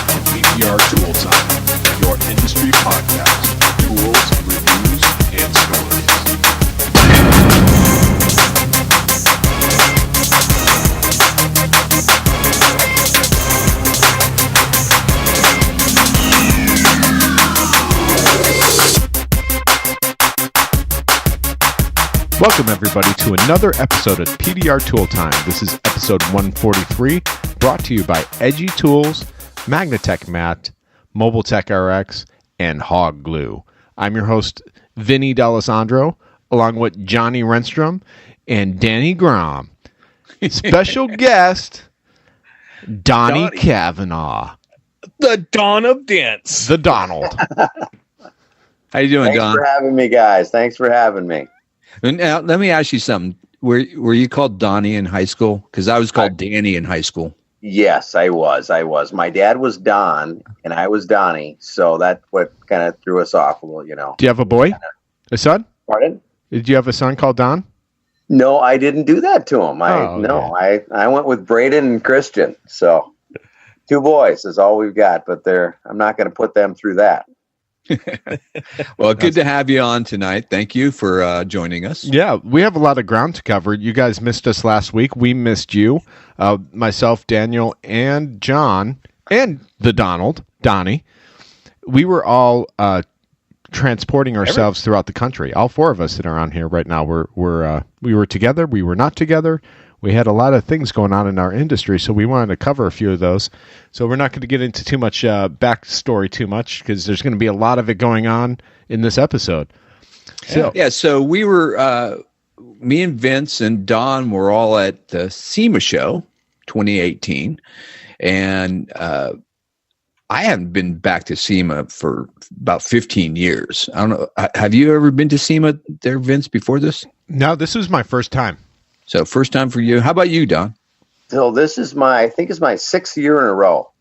PDR Tool Time, your industry podcast, tools, reviews, and stories. Welcome everybody to another episode of PDR Tool Time. This is episode 143, brought to you by Edgy Tools, Magnatech Mat, Mobile Tech RX, and Hog Glue. I'm your host, Vinny D'Alessandro, along with Johnny Renstrom and Danny Grom. Special guest, Donnie Kavanagh. The Don of Dance. The Donald. How you doing, Don? Thanks for having me, guys. Thanks for having me. Now, let me ask you something. Were you called Donnie in high school? Because I was called Danny in high school. Yes, I was. My dad was Don, and I was Donnie, so that's what kind of threw us off a little, you know. Do you have a boy? A son? Pardon? Did you have a son called Don? No, I didn't do that to him. Okay. I went with Braden and Christian. So 2 boys is all we've got, but I'm not going to put them through that. Well, good to have you on tonight. Thank you for joining us. Yeah, we have a lot of ground to cover. You guys missed us last week. We missed you. Myself, Daniel, and John, and the Donnie. We were all transporting ourselves throughout the country. All 4 of us that are on here right now we were together. We were not together. We had a lot of things going on in our industry, so we wanted to cover a few of those. So we're not going to get into too much backstory because there's going to be a lot of it going on in this episode. So we were, me and Vince and Don were all at the SEMA show 2018, and I haven't been back to SEMA for about 15 years. I don't know. Have you ever been to SEMA there, Vince, before this? No, this was my first time. So first time for you. How about you, Don? So this is I think it's my 6th year in a row.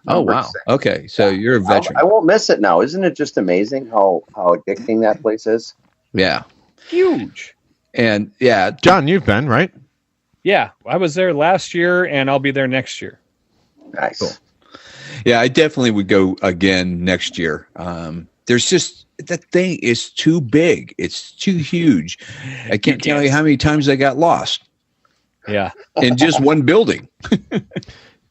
Oh, wow. 6. Okay. So you're a veteran. I won't miss it now. Isn't it just amazing how addicting that place is? Yeah. Huge. And yeah. John, you've been, right? Yeah, I was there last year, and I'll be there next year. Nice. Cool. Yeah, I definitely would go again next year. There's just, that thing is too big. It's too huge. I can't tell you how many times I got lost. Yeah. In just one building.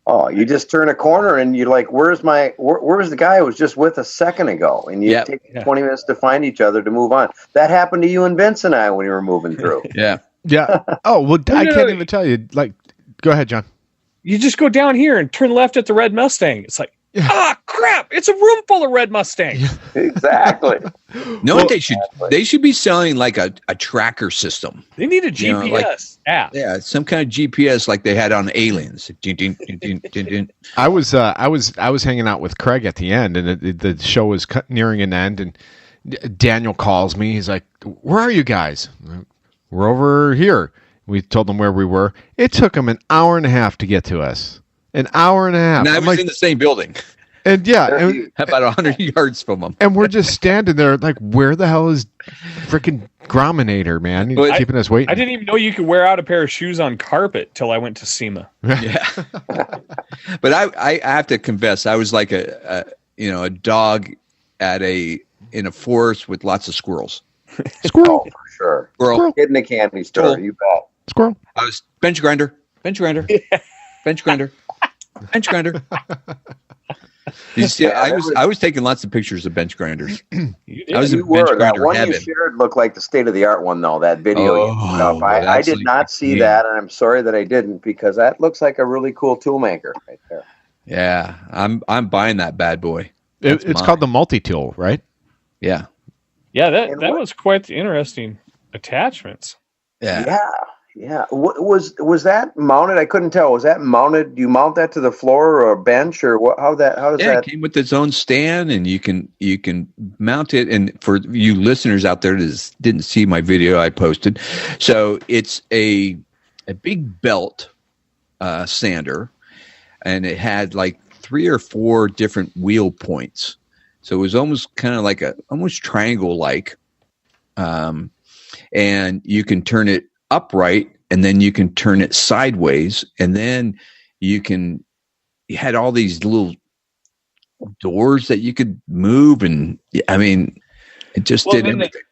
Oh, you just turn a corner and you're like, where's the guy I was just with a second ago? And you take 20 minutes to find each other to move on. That happened to you and Vince and I when we were moving through. Yeah. Yeah. Oh, well, I can't even tell you. Like, go ahead, John. You just go down here and turn left at the Red Mustang. It's like, crap! It's a room full of Red Mustangs. Exactly. No, they should be selling like a tracker system. They need a GPS app. Yeah, some kind of GPS like they had on Aliens. I was hanging out with Craig at the end, and the show was nearing an end, and Daniel calls me. He's like, "Where are you guys?" "We're over here." We told him where we were. It took him an hour and a half to get to us. An hour and a half. And I was in the same building. And about 100 yards from them. And we're just standing there like, where the hell is freaking Grominator, man? He's keeping us waiting. I didn't even know you could wear out a pair of shoes on carpet till I went to SEMA. Yeah. But I have to confess, I was like a dog in a forest with lots of squirrels. Squirrel. Oh, for sure. Squirrel. Get in the candy store, you bet. Squirrel. I was bench grinder. Bench grinder. You see, I was taking lots of pictures of bench grinders. I was a bench grinder that one heaven. you shared looked like the state of the art one, though. That video you put up. I did not see that, and I'm sorry that I didn't, because that looks like a really cool tool maker right there. Yeah, I'm buying that bad boy. It's called the multi-tool, right? Yeah. Yeah, that was quite the interesting attachments. Yeah. Was that mounted? I couldn't tell. Was that mounted? Do you mount that to the floor or a bench, or what? How does that? It came with its own stand, and you can mount it. And for you listeners out there that didn't see my video I posted, so it's a big belt sander, and it had like 3 or 4 different wheel points. So it was almost kind of like almost triangle like, and you can turn it upright, and then you can turn it sideways, and then you had all these little doors that you could move, and I mean, it just did everything.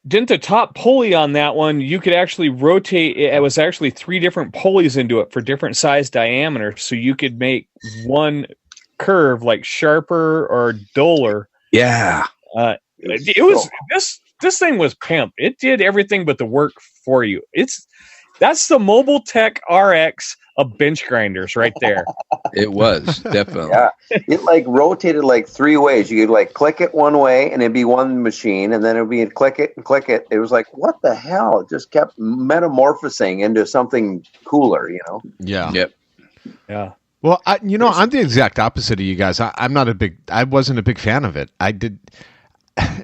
Didn't the top pulley on that one, you could actually rotate it? It was actually 3 different pulleys into it for different size diameters, so you could make one curve like sharper or duller. Yeah. It was this thing was pimp. It did everything but the work for you. That's the Mobile Tech RX of bench grinders right there. It was definitely. Yeah, it like rotated like 3 ways. You could like click it one way and it'd be one machine, and then it'd be click it and click it. It was like, what the hell? It just kept metamorphosing into something cooler, you know? Yeah. Yep. Yeah. Well, I'm the exact opposite of you guys. I wasn't a big fan of it.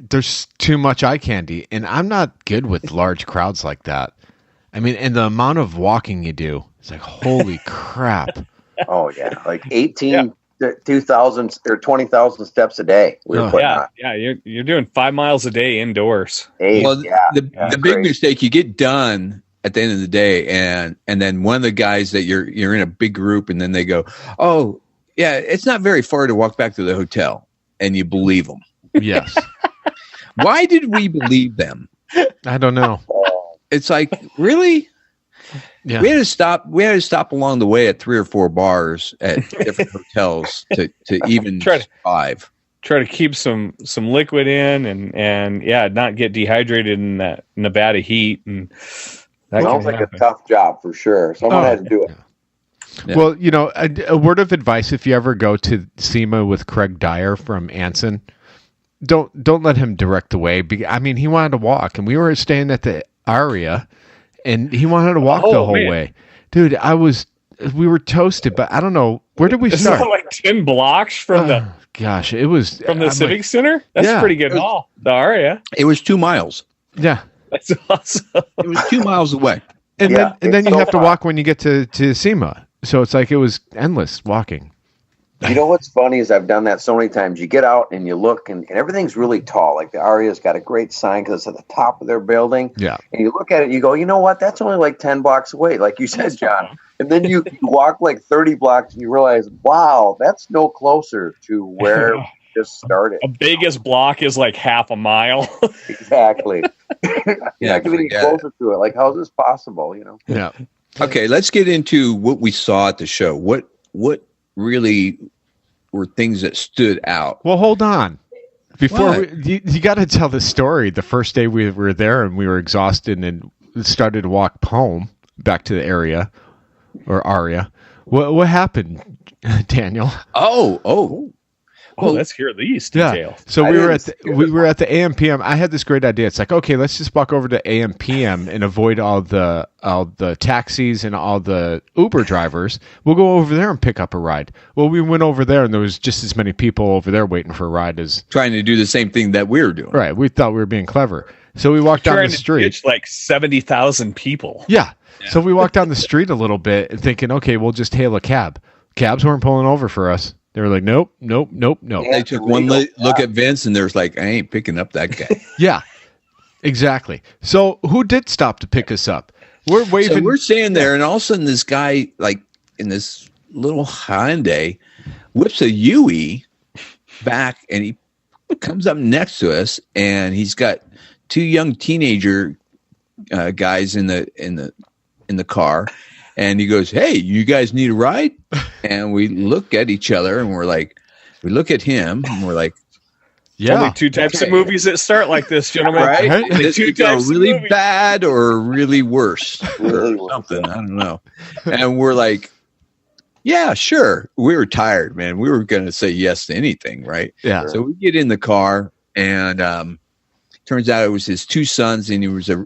There's too much eye candy, and I'm not good with large crowds like that. I mean, and the amount of walking you do, it's like, holy crap. Oh, yeah. Like 2,000 or 20,000 steps a day. You're doing 5 miles a day indoors. The big mistake, you get done at the end of the day, and then one of the guys that you're in a big group, and then they go, oh, yeah, it's not very far to walk back to the hotel, and you believe them. Yes. Why did we believe them? I don't know. It's like, really? Yeah. We had to stop along the way at 3 or 4 bars at different hotels to even survive. Try to keep some liquid in and not get dehydrated in that Nevada heat. And that sounds like a tough job for sure. Someone had to do it. Yeah. Well, a word of advice: if you ever go to SEMA with Craig Dyer from Anson, don't let him direct the way. I mean, he wanted to walk, and we were staying at the Aria, and he wanted to walk the whole way. Dude, we were toasted, but I don't know, where did we start? Isn't that like 10 blocks from the? Gosh, it was from the Civic Center. That's pretty good haul. The Aria. It was 2 miles. Yeah, that's awesome. It was 2 miles away, and then you have to walk when you get to SEMA. So it's like it was endless walking. You know what's funny is I've done that so many times. You get out and you look, and everything's really tall. Like the Aria's got a great sign because it's at the top of their building. Yeah. And you look at it and you go, you know what? That's only like 10 blocks away, like you said, John. And then you walk like 30 blocks and you realize, wow, that's no closer to where we just started. The biggest block is like half a mile. Exactly. Not getting closer to it. Like, how is this possible? Yeah. Okay, let's get into what we saw at the show. What really were things that stood out? Well, hold on. Before you got to tell the story. The first day we were there and we were exhausted and started to walk home back to the Aria. What happened, Daniel? Oh, let's hear these details. Yeah. So we were at the AMPM. I had this great idea. It's like, okay, let's just walk over to AMPM and avoid all the taxis and all the Uber drivers. We'll go over there and pick up a ride. Well, we went over there and there was just as many people over there waiting for a ride as trying to do the same thing that we were doing. Right. We thought we were being clever. So we walked down the street. Ditch like 70,000 people. Yeah. So we walked down the street a little bit and thinking, okay, we'll just hail a cab. Cabs weren't pulling over for us. They were like, nope. They took one look at Vince, and there's like, I ain't picking up that guy. Yeah, exactly. So who did stop to pick us up? We're waving. So we're standing there, and all of a sudden, this guy, like in this little Hyundai, whips a Yui back, and he comes up next to us, and he's got 2 young teenager guys in the car. And he goes, hey, you guys need a ride? And we look at each other and we look at him and we're like, yeah. Only 2 types of movies that start like this, gentlemen. Right? This is really bad or really worse or something. I don't know. And we're like, yeah, sure. We were tired, man. We were going to say yes to anything, right? Yeah. So we get in the car and turns out it was his 2 sons and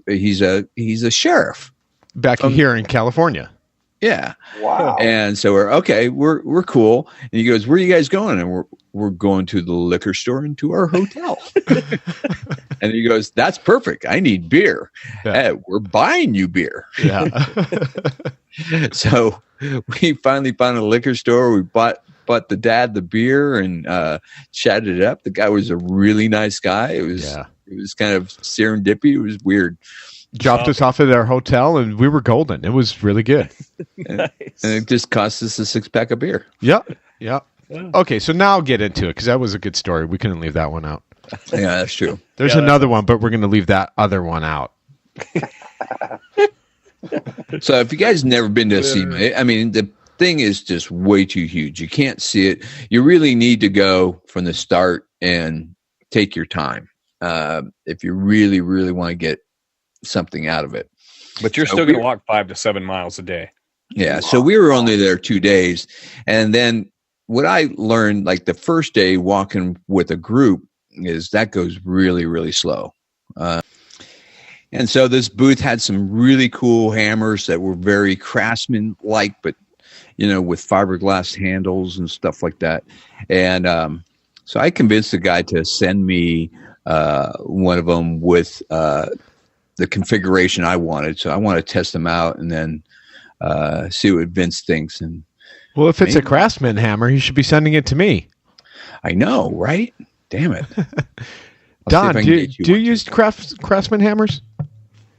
he's a sheriff. Back here in California. Yeah. Wow. And so we're cool. And he goes, where are you guys going? And we're going to the liquor store and to our hotel. And he goes, that's perfect. I need beer. Yeah. Hey, we're buying you beer. Yeah. So we finally found a liquor store. We bought the dad the beer and chatted it up. The guy was a really nice guy. It was kind of serendipity. It was weird. Dropped us off at our hotel, and we were golden. It was really good. Nice. And it just cost us a 6-pack of beer. Yep. Okay, so now I'll get into it because that was a good story. We couldn't leave that one out. Yeah, that's true. There's another one, but we're going to leave that other one out. So if you guys never been to a SEMA, I mean, the thing is just way too huge. You can't see it. You really need to go from the start and take your time if you really, really want to get something out of it. But you're still going to walk 5 to 7 miles a day. Yeah. So we were only there 2 days. And then what I learned, like the first day walking with a group, is that goes really, really slow. And so this booth had some really cool hammers that were very Craftsman-like, but, with fiberglass handles and stuff like that. And so I convinced the guy to send me one of them with the configuration I wanted. So I want to test them out and then see what Vince thinks. And well, if it's a Craftsman hammer, he should be sending it to me. I know, right? Damn it. Don, do you use Craftsman hammers?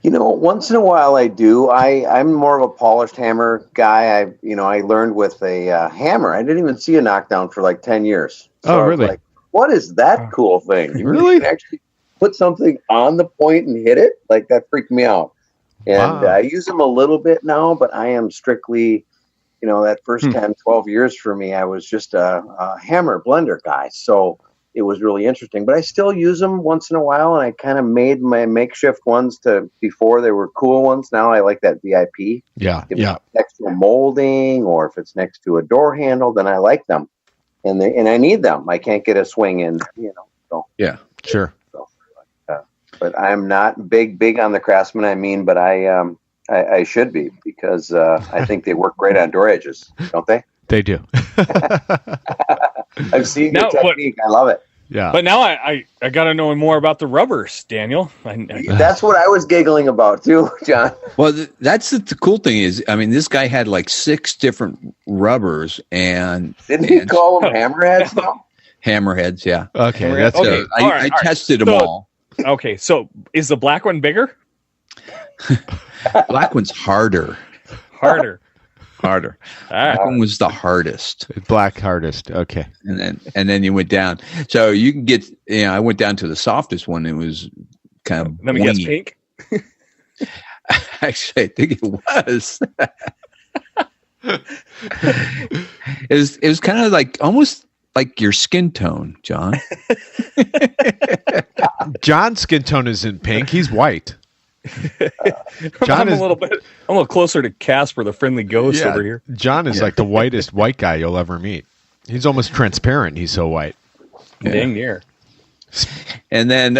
Once in a while I do. I'm more of a polished hammer guy. I learned with a hammer. I didn't even see a knockdown for like 10 years. So really? I was like, what is that cool thing? You really can actually put something on the point and hit it? Like, that freaked me out. And I use them a little bit now, but I am strictly, that first 10, 12 years for me, I was just a hammer blender guy. So it was really interesting, but I still use them once in a while. And I kind of made my makeshift ones before they were cool ones. Now I like that VIP. Yeah. If it's next to a molding or if it's next to a door handle, then I like them. And I need them. I can't get a swing in, So. Yeah, sure. But I'm not big on the Craftsman. But I should be, because I think they work great on door edges, don't they? They do. I've seen the technique. I love it. Yeah. But now I got to know more about the rubbers, Daniel. That's what I was giggling about too, John. Well, that's the cool thing is, I mean, this guy had like 6 different rubbers, and didn't he call them hammerheads? No? Hammerheads, yeah. Okay, that's okay. I tested them all. Okay, so is the black one bigger? Black one's harder. Harder. Black one was the hardest. Black hardest. Okay. And then you went down. So you can get, I went down to the softest one. It was kind of. Let me guess, pink. Actually, I think it was. It was kind of like almost like your skin tone, John. John's skin tone isn't pink. He's white. I'm a little closer to Casper, the friendly ghost over here. John is like the whitest white guy you'll ever meet. He's almost transparent. He's so white. Dang near. And then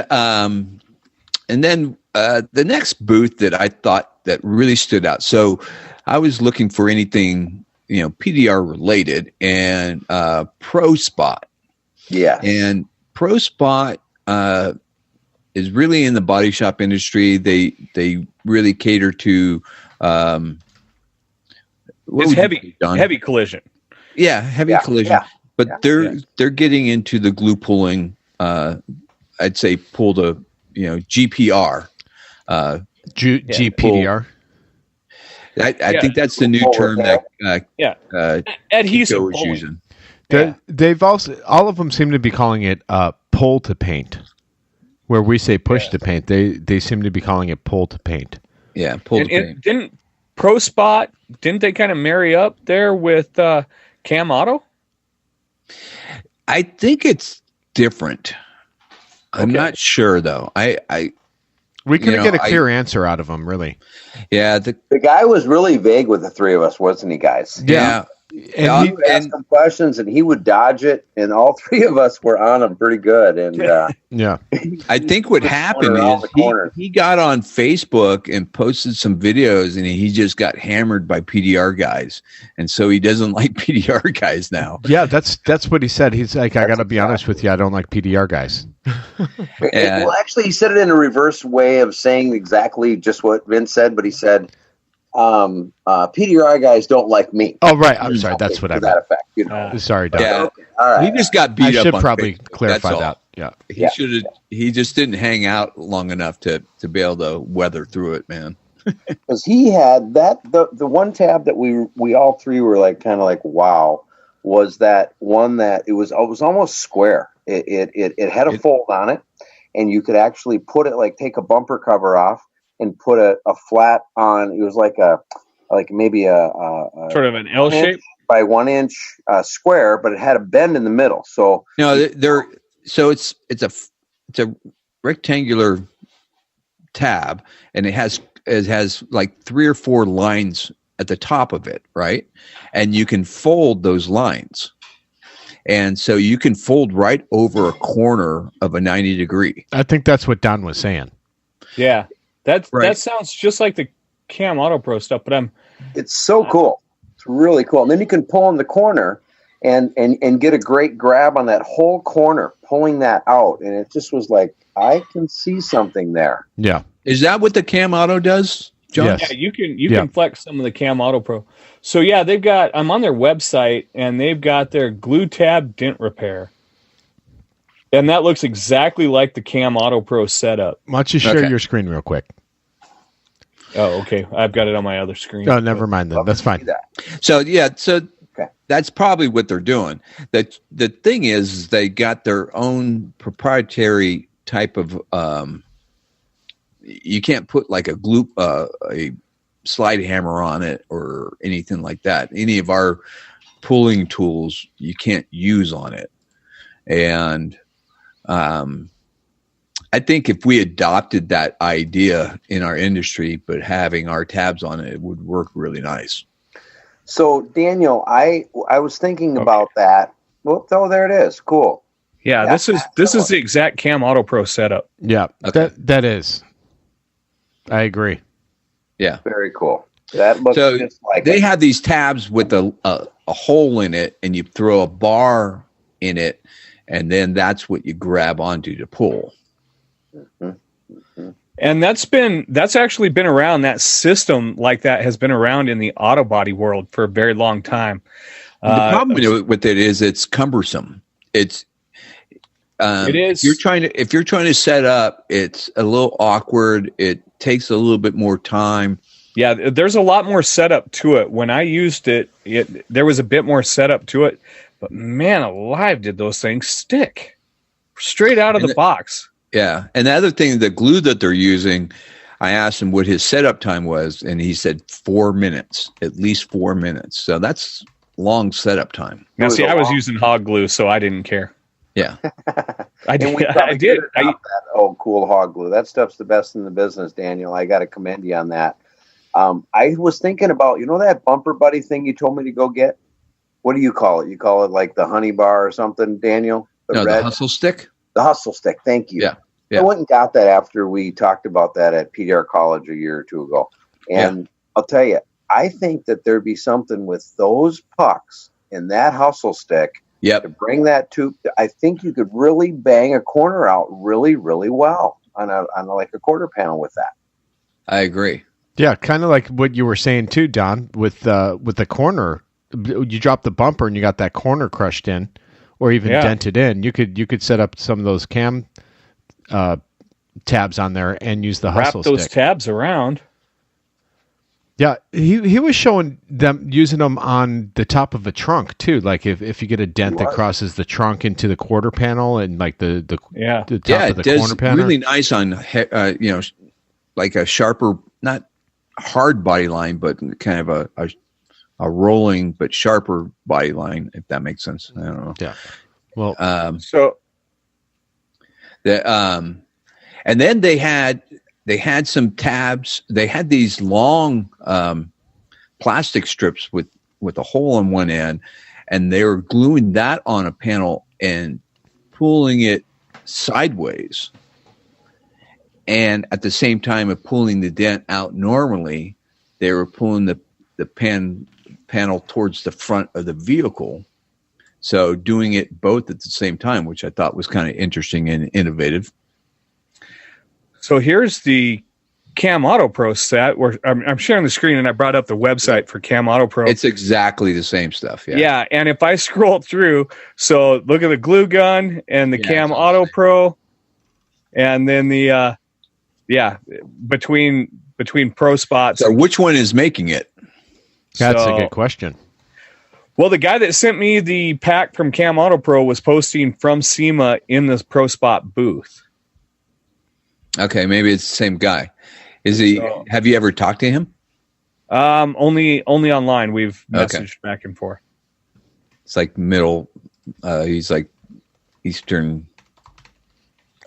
the next booth that I thought that really stood out. So I was looking for anything, PDR related, and Pro Spot. Yeah. And Pro Spot is really in the body shop industry. They really cater to it's heavy collision. Yeah, heavy collision. Yeah. But they're getting into the glue pulling. I'd say pull the GPR. GPDR. I think that's the new term that adhesive was using. They've also, all of them seem to be calling it pull to paint. Where we say push to paint, they seem to be calling it pull to paint. Yeah, pull to paint. Didn't Pro Spot, didn't they kind of marry up there with Cam Auto? I think it's different. I'm not sure though. We couldn't get a clear answer out of them, really. Yeah, the guy was really vague with the three of us, wasn't he, guys? Yeah. And he would ask him questions, and he would dodge it, and all three of us were on him pretty good. And I think what happened is he got on Facebook and posted some videos, and he just got hammered by PDR guys, and so he doesn't like PDR guys now. Yeah, that's what he said. He's like, I got to be honest with you, I don't like PDR guys. Well, actually, he said it in a reverse way of saying exactly just what Vince said, but he said, PDR guys don't like me. Oh, right. I'm sorry. That's what I meant. That effect, sorry, Don. Yeah. Okay. All right. He just got beat up. I should on probably Facebook. clarify that. Yeah. He should have. He just didn't hang out long enough to be able to weather through it, man. Because he had the one tab that we all three were like kind of like, wow, was that one that it was almost square. It had a fold on it, and you could actually put it, like, take a bumper cover off and put a flat on. It was maybe a sort of an L shape by 1 inch square, but it had a bend in the middle. So it's a rectangular tab, and it has like 3 or 4 lines at the top of it, right? And you can fold those lines. And so you can fold right over a corner of a 90 degree. I think that's what Don was saying. Yeah. That sounds just like the Cam Auto Pro stuff, but it's so cool. It's really cool. And then you can pull in the corner and get a great grab on that whole corner, pulling that out. And it just was like, I can see something there. Yeah. Is that what the Cam Auto does, John? Yes. Yeah, you can flex some of the Cam Auto Pro. So yeah, I'm on their website, and they've got their glue tab dent repair. And that looks exactly like the Cam Auto Pro setup. Why don't you share your screen real quick? Oh, okay. I've got it on my other screen. Oh, never mind then. That's fine. So that's probably what they're doing. The thing is they got their own proprietary type of you can't put like a slide hammer on it or anything like that. Any of our pulling tools you can't use on it. And I think if we adopted that idea in our industry, but having our tabs on it would work really nice. So Daniel, I was thinking about that. Well, oh, there it is. Cool. Yeah, this is the exact Cam Auto Pro setup. Yeah, okay. That is. I agree. Yeah, very cool. That looks just like they have these tabs with a hole in it, and you throw a bar in it, and then that's what you grab onto to pull. Mm-hmm. Mm-hmm. And that's actually been around. That system like that has been around in the auto body world for a very long time. The problem with it is it's cumbersome. It is. If you're trying to set up, it's a little awkward. It takes a little bit more time. Yeah, there's a lot more setup to it. When I used it, there was a bit more setup to it. But man alive, did those things stick straight out of the box. Yeah. And the other thing, the glue that they're using, I asked him what his setup time was, and he said 4 minutes, at least 4 minutes. So that's long setup time. Now, see, I was using hog glue, so I didn't care. Yeah. I did. That cool hog glue. That stuff's the best in the business, Daniel. I got to commend you on that. I was thinking about, that bumper buddy thing you told me to go get? What do you call it? You call it like the honey bar or something, Daniel? The hustle stick? The hustle stick. Thank you. Yeah. I went and got that after we talked about that at PDR College a year or two ago. And I'll tell you, I think that there'd be something with those pucks and that hustle stick to bring that tube. I think you could really bang a corner out really, really well on like a quarter panel with that. I agree. Yeah, kind of like what you were saying too, Don, with the corner. You drop the bumper and you got that corner crushed in, or even dented in. You could set up some of those cam tabs on there and use the hustle stick. Wrap those tabs around. Yeah, he was showing them using them on the top of a trunk too. Like if you get a dent that crosses the trunk into the quarter panel and like the top of the corner panel. Really nice on like a sharper, not hard body line, but kind of a rolling but sharper body line, if that makes sense. I don't know. Yeah. Well, and then they had some tabs. They had these long plastic strips with a hole in one end, and they were gluing that on a panel and pulling it sideways. And at the same time of pulling the dent out normally, they were pulling the panel towards the front of the vehicle. So doing it both at the same time, which I thought was kind of interesting and innovative. So here's the Cam Auto Pro set where I'm sharing the screen, and I brought up the website for Cam Auto Pro. It's exactly the same stuff. Yeah. And if I scroll through, so look at the glue gun and the Cam Auto Pro, and then the between pro spots. So which one is making it? That's a good question. Well, the guy that sent me the pack from Cam Auto Pro was posting from SEMA in the Pro Spot booth. Okay, maybe it's the same guy. Is he? So, have you ever talked to him? Only online. We've messaged back and forth. It's like middle. He's like Eastern.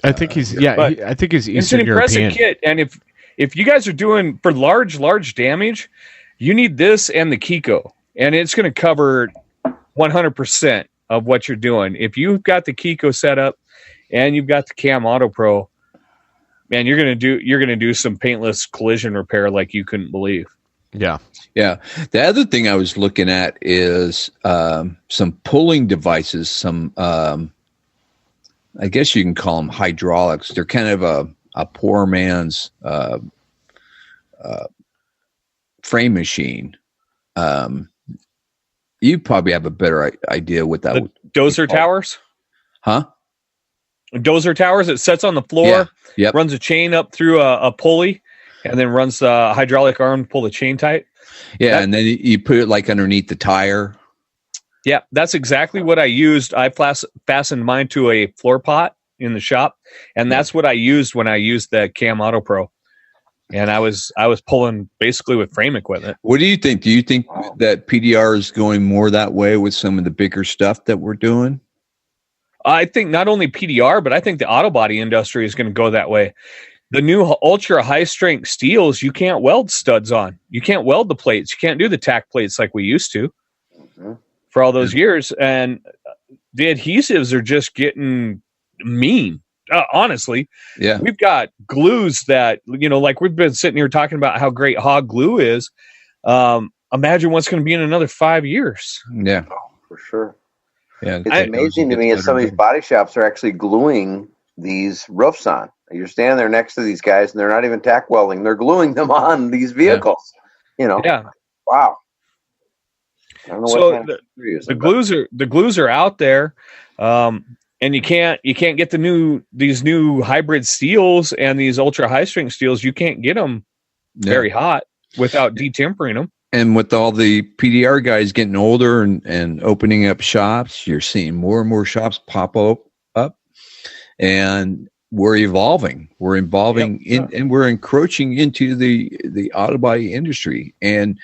I think he's I think he's Eastern It's an impressive European kit, and if you guys are doing for large damage, you need this and the Kiko, and it's going to cover 100% of what you're doing. If you've got the Kiko set up and you've got the Cam Auto Pro, man, you're going to do some paintless collision repair like you couldn't believe. Yeah. The other thing I was looking at is some pulling devices. Some, I guess you can call them hydraulics. They're kind of a poor man's frame machine. You probably have a better idea what that would. Dozer towers? Huh? Dozer towers. It sets on the floor, runs a chain up through a pulley, and then runs the hydraulic arm to pull the chain tight. Yeah, and then you put it like underneath the tire. Yeah, that's exactly what I used. I fastened mine to a floor pot in the shop, and that's what I used when I used the Cam Auto Pro. And I was pulling basically with frame equipment. What do you think? Do you think that PDR is going more that way with some of the bigger stuff that we're doing? I think not only PDR, but I think the auto body industry is going to go that way. The new ultra high strength steels, you can't weld studs on. You can't weld the plates. You can't do the tack plates like we used to for all those years. And the adhesives are just getting mean. Honestly, we've got glues that, like we've been sitting here talking about how great hog glue is. Imagine what's going to be in another 5 years. Yeah, for sure. Yeah, it's amazing to me that some of these body shops are actually gluing these roofs on. You're standing there next to these guys, and they're not even tack welding; they're gluing them on these vehicles. Yeah. Wow. I don't know so what the glues are out there. And you can't get these new hybrid steels and these ultra high strength steels. You can't get them very hot without detempering them. And with all the PDR guys getting older and opening up shops, you're seeing more and more shops pop up, and we're evolving. We're evolving and we're encroaching into the auto body industry. And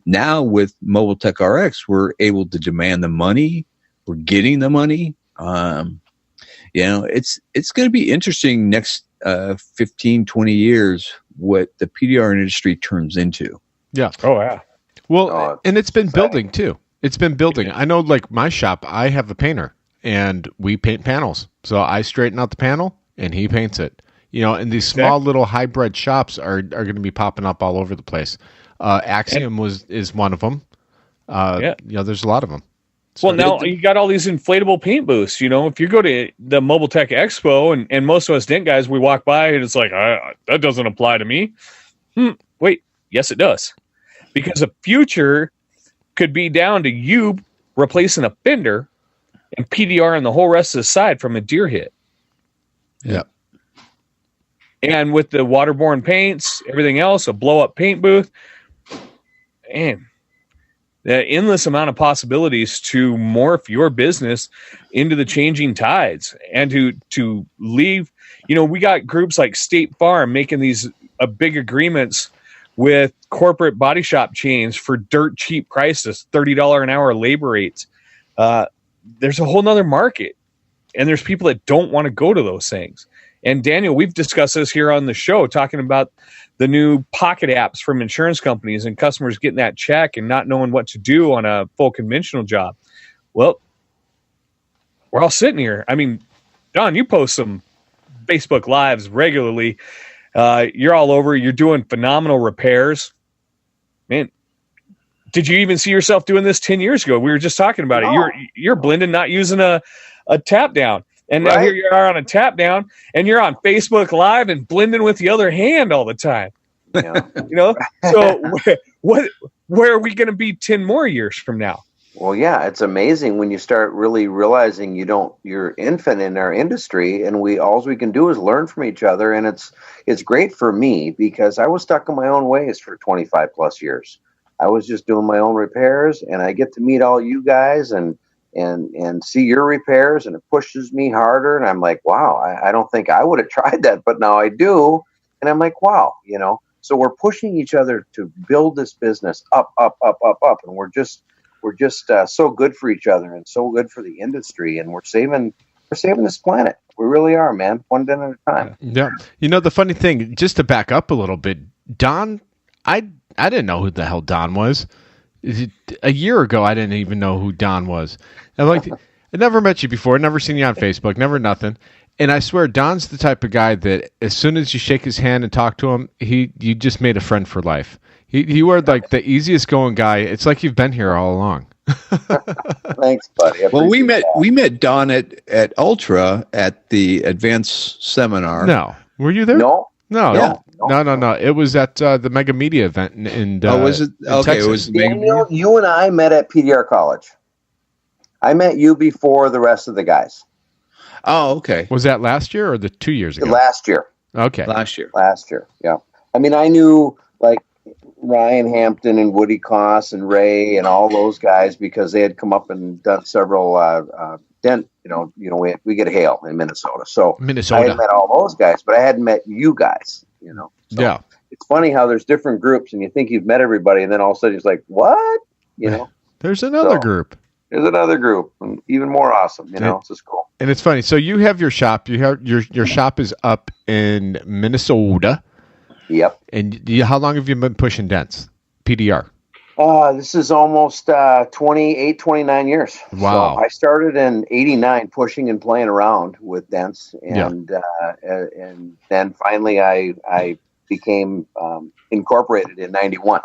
now with Mobile Tech RX, we're able to demand the money. We're getting the money. It's going to be interesting next 15, 20 years what the PDR industry turns into. Yeah. Oh, yeah. Well, and it's been building too. It's been building. I know, like my shop, I have a painter and we paint panels. So I straighten out the panel and he paints it. And these small little hybrid shops are going to be popping up all over the place. Axiom is one of them. There's a lot of them. Well, now you got all these inflatable paint booths. If you go to the Mobile Tech Expo, and most of us dent guys, we walk by and it's like, that doesn't apply to me. Wait, yes, it does. Because the future could be down to you replacing a fender and PDR and the whole rest of the side from a deer hit. Yeah. And with the waterborne paints, everything else, a blow-up paint booth, and the endless amount of possibilities to morph your business into the changing tides and to leave. We got groups like State Farm making these big agreements with corporate body shop chains for dirt cheap prices, $30 an hour labor rates. There's a whole nother market, and there's people that don't want to go to those things. And Daniel, we've discussed this here on the show, talking about the new pocket apps from insurance companies and customers getting that check and not knowing what to do on a full conventional job. Well, we're all sitting here. I mean, Don, you post some Facebook Lives regularly. You're all over. You're doing phenomenal repairs. Man, did you even see yourself doing this 10 years ago? We were just talking about it. You're blending, not using a tap down. And now here you are on a tap down, and you're on Facebook Live and blending with the other hand all the time. Yeah. So where are we going to be 10 more years from now? Well, yeah, it's amazing when you start really realizing you're infant in our industry, and all we can do is learn from each other. And it's great for me because I was stuck in my own ways for 25 plus years. I was just doing my own repairs, and I get to meet all you guys and see your repairs, and it pushes me harder. And I'm like, wow, I don't think I would have tried that, but now I do. And I'm like, wow, so we're pushing each other to build this business up. And we're just so good for each other and so good for the industry. And we're saving this planet. We really are, man. One day at a time. Yeah. The funny thing, just to back up a little bit, Don, I didn't know who the hell Don was. A year ago, I didn't even know who Don was. I never met you before, never seen you on Facebook, never nothing. And I swear, Don's the type of guy that as soon as you shake his hand and talk to him, you just made a friend for life. You are like the easiest going guy. It's like you've been here all along. Thanks, buddy. Well, we met Don at Ultra at the advanced seminar. No, were you there? No. No. It was at the Mega Media event in was it? Okay, Texas. it was Daniel, you and I met at PDR College. I met you before the rest of the guys. Oh, okay. Was that last year or the 2 years ago? Last year. Okay. Last year, yeah. I mean, I knew like Ryan Hampton and Woody Koss and Ray and all those guys because they had come up and done several we get hail in Minnesota. So I had met all those guys, but I hadn't met you guys, So yeah. It's funny how there's different groups and you think you've met everybody and then all of a sudden it's like, what? There's another group. There's another group, and even more awesome. It's just cool. And it's funny. So you have your shop. You have your shop is up in Minnesota. Yep. And how long have you been pushing dents? PDR. This is almost 29 years. Wow. So I started in '89 pushing and playing around with dents, and then finally I became incorporated in '91.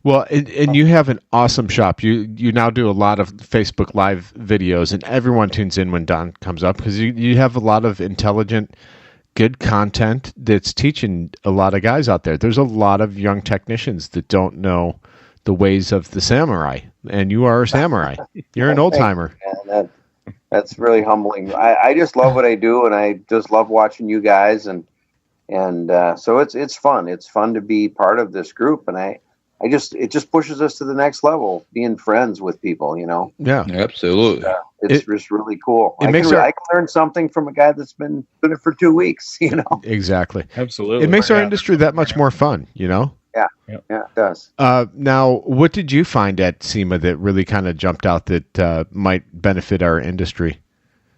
Well, and you have an awesome shop. You now do a lot of Facebook Live videos, and everyone tunes in when Don comes up because you have a lot of intelligent, good content that's teaching a lot of guys out there. There's a lot of young technicians that don't know the ways of the samurai, and you are a samurai. You're an old-timer. That's really humbling. I just love what I do, and I just love watching you guys, and so it's fun. It's fun to be part of this group, and it just pushes us to the next level, being friends with people, Yeah, absolutely. It's just really cool. I can learn something from a guy that's been doing it for 2 weeks, Exactly. Absolutely. It makes our industry that much more fun, Yeah, it does. Now, what did you find at SEMA that really kind of jumped out that might benefit our industry?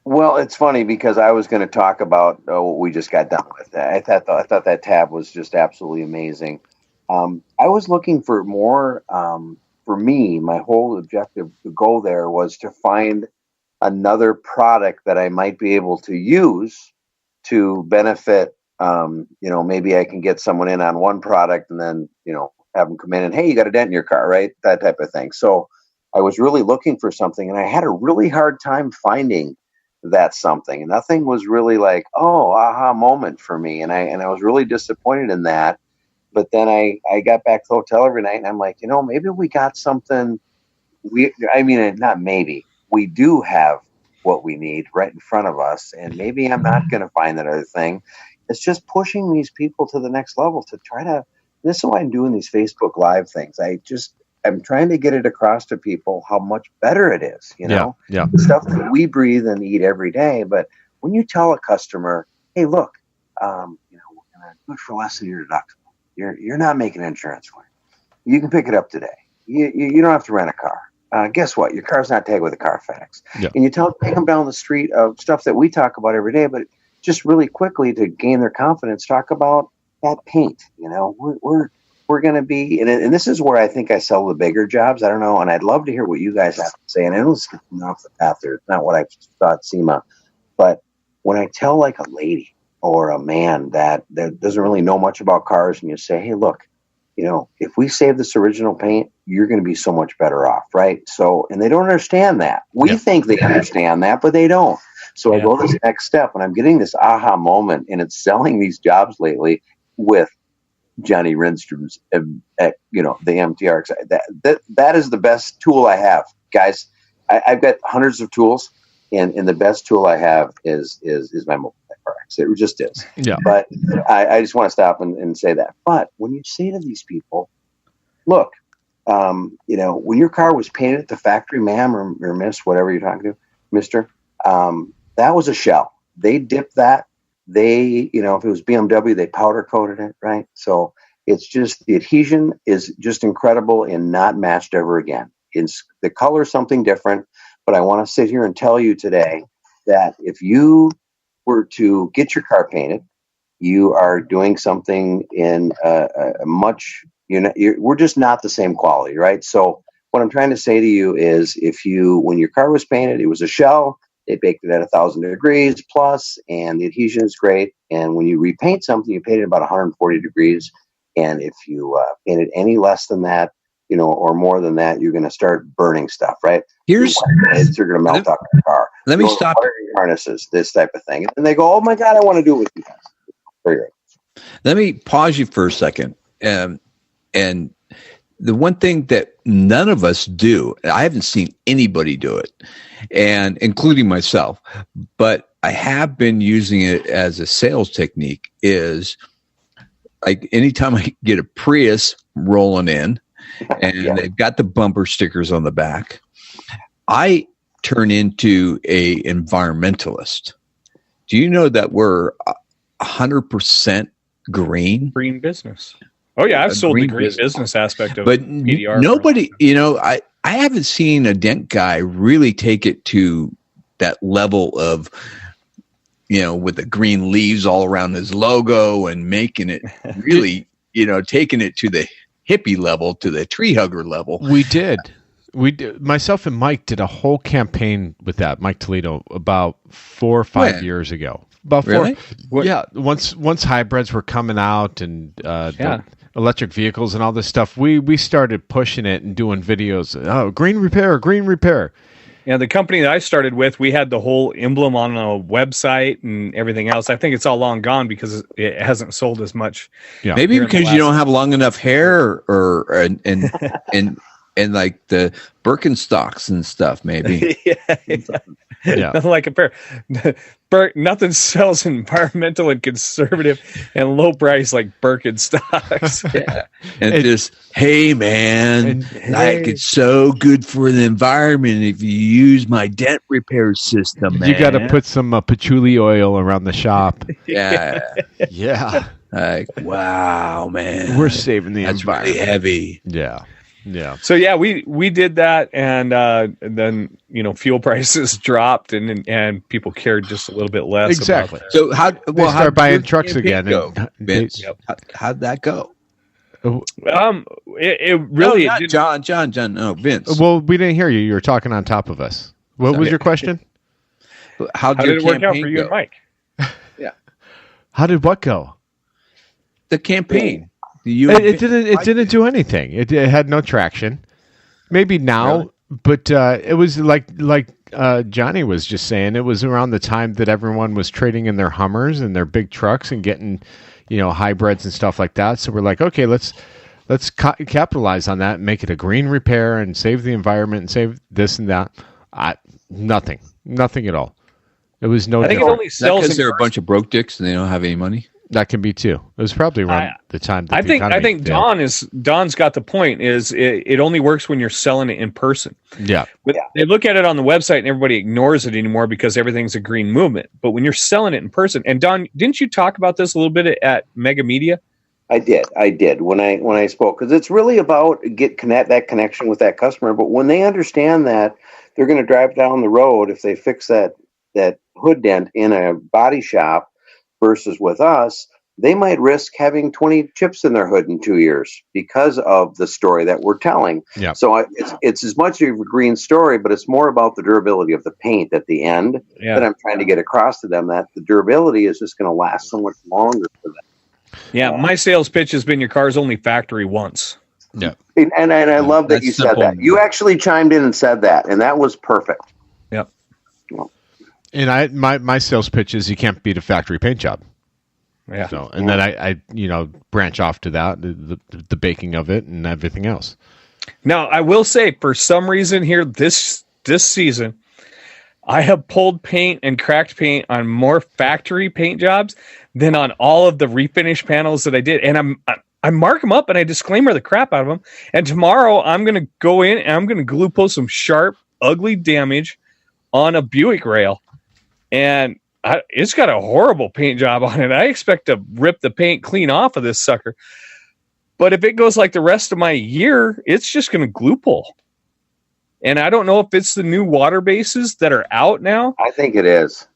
Well, it's funny because I was going to talk about what we just got done with. I thought that tab was just absolutely amazing. I was looking for more, for me, my whole objective to go there was to find another product that I might be able to use to benefit, maybe I can get someone in on one product and then, have them come in and, hey, you got a dent in your car, right? That type of thing. So I was really looking for something and I had a really hard time finding that something. And nothing was really like, oh, aha moment for me. And I was really disappointed in that. But then I got back to the hotel every night and I'm like, maybe we got something. We do have what we need right in front of us. And maybe I'm not going to find that other thing. It's just pushing these people to the next level to try to, this is why I'm doing these Facebook Live things. I'm trying to get it across to people how much better it is, Yeah. The stuff that we breathe and eat every day. But when you tell a customer, hey, look, we're going to do it for less than your deductible. You're not making insurance for it. You can pick it up today. You don't have to rent a car. Guess what? Your car's not tagged with a Carfax. Yeah. And you take them down the street of stuff that we talk about every day, but just really quickly to gain their confidence, talk about that paint. We're going to be, and this is where I think I sell the bigger jobs. I don't know, and I'd love to hear what you guys have to say. And I know it's off the path there. It's not what I thought SEMA, but when I tell like a lady or a man that doesn't really know much about cars, and you say, hey, look, if we save this original paint, you're going to be so much better off, right? So, and they don't understand that. We think they understand that, but they don't. So I go this next step, and I'm getting this aha moment, and it's selling these jobs lately with Johnny Renstrom's, the MTR. That is the best tool I have, guys. I've got hundreds of tools, and the best tool I have is my mobile RX. It just is. Yeah. But I just want to stop and say that. But when you say to these people, look, when your car was painted at the factory, ma'am or miss, whatever you're talking to, mister, that was a shell. They dipped that. If it was BMW, they powder coated it, right? So it's just, the adhesion is just incredible and not matched ever again. It's the color is something different, but I want to sit here and tell you today that if you were to get your car painted, you are doing something in a much, we're just not the same quality, right? So what I'm trying to say to you is, when your car was painted, it was a shell. They baked it at 1,000 degrees plus, and the adhesion is great. And when you repaint something, you paint it about 140 degrees. And if you paint it any less than that, or more than that, you're going to start burning stuff, right? You're going to melt off your car. Let me stop. Harnesses, this type of thing. And they go, oh my God, I want to do it with you guys. Let me pause you for a second. And the one thing that none of us do, I haven't seen anybody do it, and including myself, but I have been using it as a sales technique, is like anytime I get a Prius rolling in and they've got the bumper stickers on the back, I turn into a environmentalist. Do you know that we're 100% green business? Oh yeah, I've sold the green business aspect of it. But PDR nobody, I haven't seen a dent guy really take it to that level of, with the green leaves all around his logo and making it really, taking it to the hippie level, to the tree hugger level. We did. Myself and Mike did a whole campaign with that, Mike Toledo, about 4 or 5 years ago. About 4. Really? Yeah. Once hybrids were coming out and the electric vehicles and all this stuff, we started pushing it and doing videos. Oh, green repair. Yeah, the company that I started with, we had the whole emblem on a website and everything else. I think it's all long gone because it hasn't sold as much. Yeah. Maybe because you don't have long enough hair and like the Birkenstocks and stuff, maybe. Yeah. Nothing like a pair. Nothing sells environmental and conservative and low price like Birkenstocks. Yeah. And just, hey man, it's so good for the environment if you use my dent repair system, man. You got to put some patchouli oil around the shop. Yeah. Yeah. Like, wow, man. We're saving the That's environment. really heavy. Yeah. Yeah. So yeah, we did that, and then fuel prices dropped, and people cared just a little bit less. Exactly. About that. So how start buying trucks again? Vince, how'd that go? It really John. No, Vince. Well, we didn't hear you. You were talking on top of us. What was your question? How did it work out for you and Mike? Yeah. How did what go? The campaign. It didn't do anything. It had no traction. Maybe now, really? But it was like Johnny was just saying. It was around the time that everyone was trading in their Hummers and their big trucks and getting, hybrids and stuff like that. So we're like, okay, let's capitalize on that and make it a green repair and save the environment and save this and that. Nothing at all. It was no. I think it only sells because they're a bunch of broke dicks and they don't have any money. That can be too. It was probably around the time. That I think Don's got the point. Is it only works when you're selling it in person? Yeah. But they look at it on the website and everybody ignores it anymore because everything's a green movement. But when you're selling it in person, and Don, didn't you talk about this a little bit at Mega Media? I did when I spoke, because it's really about that connection with that customer. But when they understand that they're going to drive down the road, if they fix that hood dent in a body shop versus with us, they might risk having 20 chips in their hood in 2 years because of the story that we're telling. Yeah. So it's as much of a green story, but it's more about the durability of the paint at the end that I'm trying to get across to them, that the durability is just going to last so much longer for them. Yeah, my sales pitch has been your car's only factory once. Yeah. And I love that you said that. You actually chimed in and said that, and that was perfect. Yep. Well, and my sales pitch is you can't beat a factory paint job. Yeah. So, and then I branch off to that, the baking of it and everything else. Now, I will say, for some reason here this season, I have pulled paint and cracked paint on more factory paint jobs than on all of the refinish panels that I did. And I mark them up and I disclaimer the crap out of them. And tomorrow I'm going to go in and I'm going to glue pull some sharp, ugly damage on a Buick rail. And it's got a horrible paint job on it. I expect to rip the paint clean off of this sucker. But if it goes like the rest of my year, it's just going to glue pull. And I don't know if it's the new water bases that are out now. I think it is.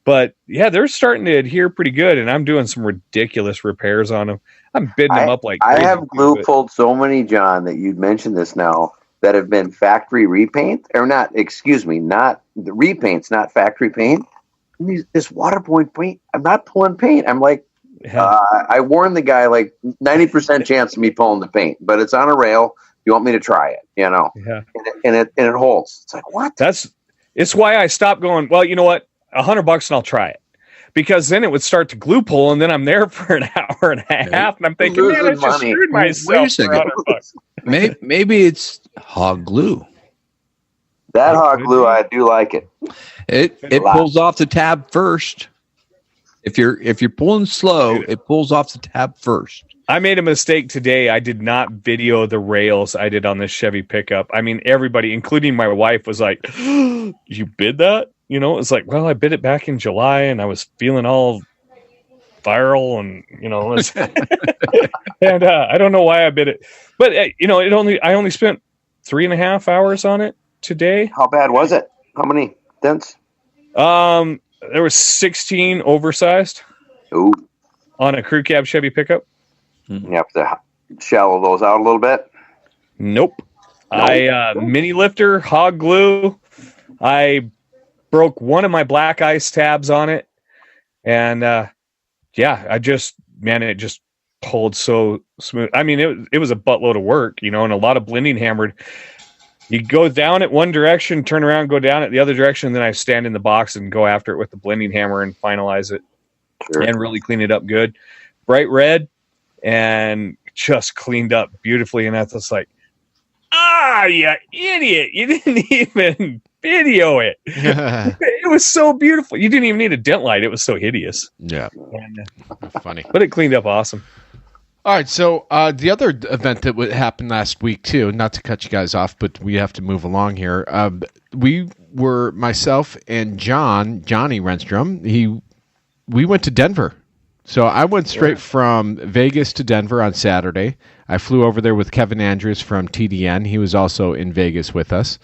But yeah, they're starting to adhere pretty good, and I'm doing some ridiculous repairs on them. I'm bidding them up like crazy. I have glue pulled so many, John, that you'd mentioned this now, that have been factory repaint, or not, excuse me, not the repaints, not factory paint. This Waterpoint paint, I'm not pulling paint. I'm like, I warned the guy, like 90% chance of me pulling the paint, but it's on a rail. You want me to try it, you know? Yeah. And it holds. It's like, what? It's why I stopped going, well, you know what? $100 and I'll try it. Because then it would start to glue pull, and then I'm there for an hour and a half, and I'm thinking, man, I just screwed myself. Wait a second. Maybe it's hog glue. That hog glue, I do like it. It pulls off the tab first. If you're pulling slow, it pulls off the tab first. I made a mistake today. I did not video the rails I did on this Chevy pickup. I mean, everybody, including my wife, was like, you bid that? You know, it's like, well, I bid it back in July, and I was feeling all viral, and you know, and I don't know why I bid it, but you know, I only spent 3.5 hours on it today. How bad was it? How many dents? There was 16 oversized. Ooh. On a crew cab Chevy pickup. You have to shallow those out a little bit. Nope. I mini lifter, hog glue. I broke one of my black ice tabs on it, and it just pulled so smooth. I mean, it was a buttload of work, you know, and a lot of blending hammered. You go down it one direction, turn around, go down it the other direction, and then I stand in the box and go after it with the blending hammer and finalize it. Sure. And really clean it up good. Bright red, and just cleaned up beautifully. And that's just like, you idiot. You didn't even video it. It was so beautiful. You didn't even need a dent light. It was so hideous. Yeah. And, funny. But it cleaned up awesome. All right, so the other event that happened last week, too, not to cut you guys off, but we have to move along here. We were, myself and Johnny Renstrom, we went to Denver. So I went straight from Vegas to Denver on Saturday. I flew over there with Kevin Andrews from TDN. He was also in Vegas with us.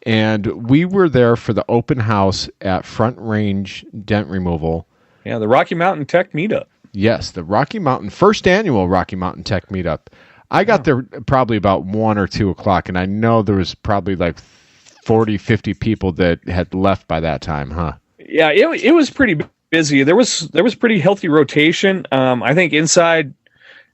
And we were there for the open house at Front Range Dent Removal. Yeah, the Rocky Mountain Tech Meetup. Yes, the first annual Rocky Mountain Tech Meetup. I got there probably about 1 or 2 o'clock, and I know there was probably like 40, 50 people that had left by that time, huh? Yeah, it was pretty busy. There was pretty healthy rotation. I think inside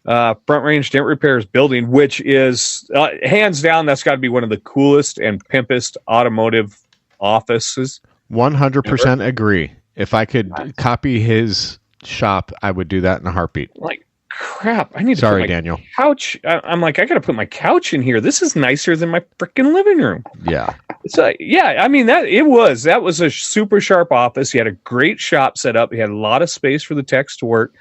Front Range Dent Repair's building, which is hands down, that's got to be one of the coolest and pimpest automotive offices. 100% agree. If I could copy his shop, I would do that in a heartbeat. Like, crap, I need to put my Daniel. couch. I'm like, I got to put my couch in here. This is nicer than my freaking living room. Yeah. So yeah, I mean that was a super sharp office. He had a great shop set up. He had a lot of space for the techs to work.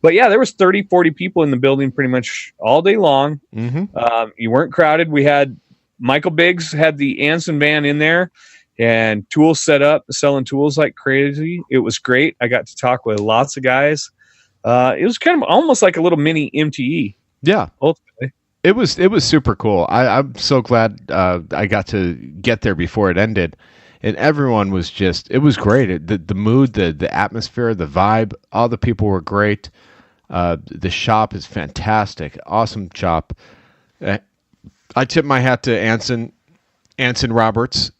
But yeah, there was 30, 40 people in the building pretty much all day long. Mm-hmm. You weren't crowded. We had Michael Biggs had the Anson van in there and tools set up, selling tools like crazy. It was great. I got to talk with lots of guys. It was kind of almost like a little mini MTE. Yeah. Ultimately. It was super cool. I'm so glad I got to get there before it ended. And everyone was it was great. The mood, the atmosphere, the vibe, all the people were great. The shop is fantastic. Awesome shop. I tip my hat to Anson Roberts.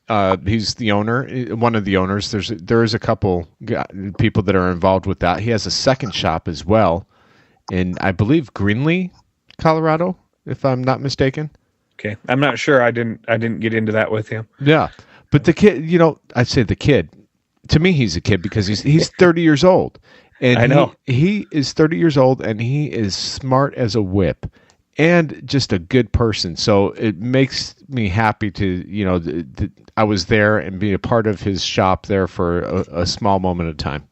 He's the owner, one of the owners. There is a couple people that are involved with that. He has a second shop as well in, I believe, Greenlee, Colorado, if I'm not mistaken. Okay, I'm not sure. I didn't get into that with him. Yeah, but the kid, I say the kid. To me, he's a kid because he's 30 years old, and I know he is 30 years old, and he is smart as a whip. And just a good person. So it makes me happy to, I was there and be a part of his shop there for a small moment of time.